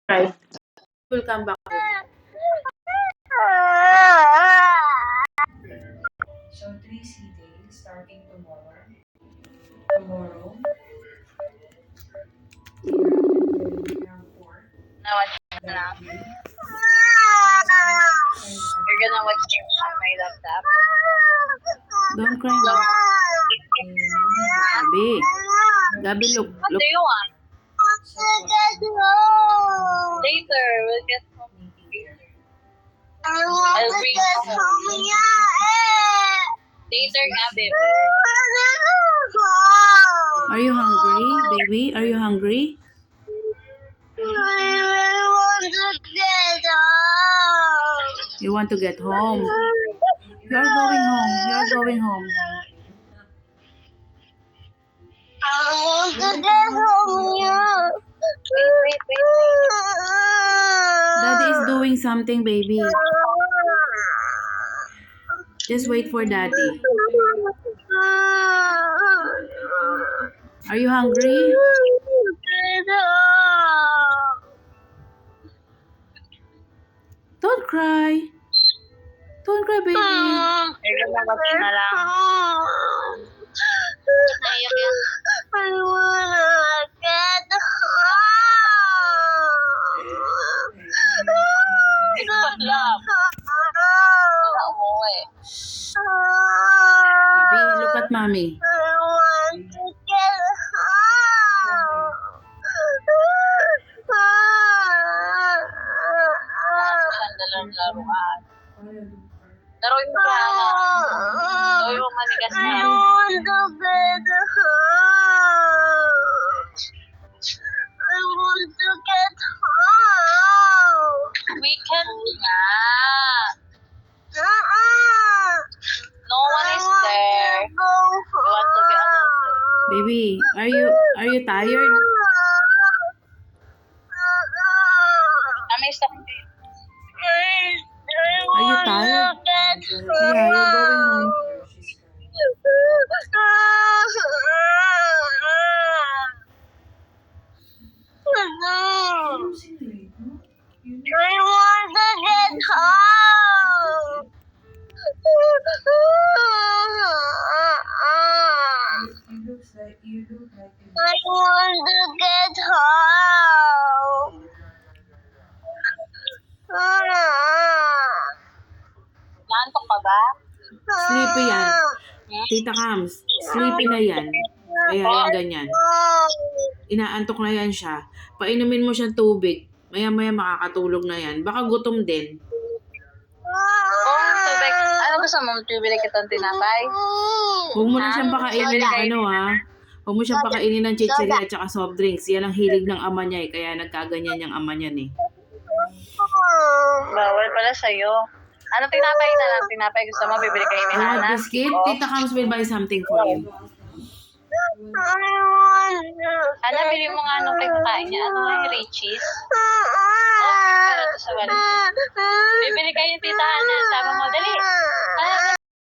Right. We'll come back home. So 3C day starting tomorrow. Tomorrow. We have 4. Now watch now. Day. You're gonna watch games on my laptop. Don't cry now. Gabi. Gabi, look. What Look. do you want? Later, we'll get home later. I'll bring home. Later nga, baby. Are you hungry, baby? Are you hungry? You want to get home? You are going home. You are going home. Wait. Daddy is doing something, baby. Just wait for daddy. Are you hungry? Don't cry. Don't cry, baby. You're gonna watch na lang. Naiyak yan. Wala. Wala umuwi. Baby, look at mommy. Sandalan laruan. Laruin mo ka na. Laruin mo manigas na yan. Weekend nga. No one is there. You want to be alone. Baby, are you tired? Stop. Are you tired? Yeah, you're going home. I want to get home. You look like I want to get home. Naantok ka ba? Sleepy yan. Tita Kams, sleepy na yan. Kaya yan ganyan. Inaantok na yan siya. Painumin mo siyang tubig. Maya-maya makakatulog na yan. Baka gutom din. Tubig. Ano gusto mo? Bibili kitang tinapay? Huwag mo na siyang pakainin ng ano ha. Huwag mo siyang pakainin ng chichirya at saka soft drinks. Yan ang hilig ng ama niya eh. Kaya nagkaganyan yung ama niyan eh. Bawal pala sa'yo. Anong tinapay na lang? Tinapay gusto mo? Bibili kayo ni You want Hana? biscuit? Tita Kams will buy something for you. Hana, bili mo nga anong kakain niya. Ano nga yung Richie's? Pero ito sa wallet. Bibili kayo ni Tita Hana. Sama mo. Dali. Hana,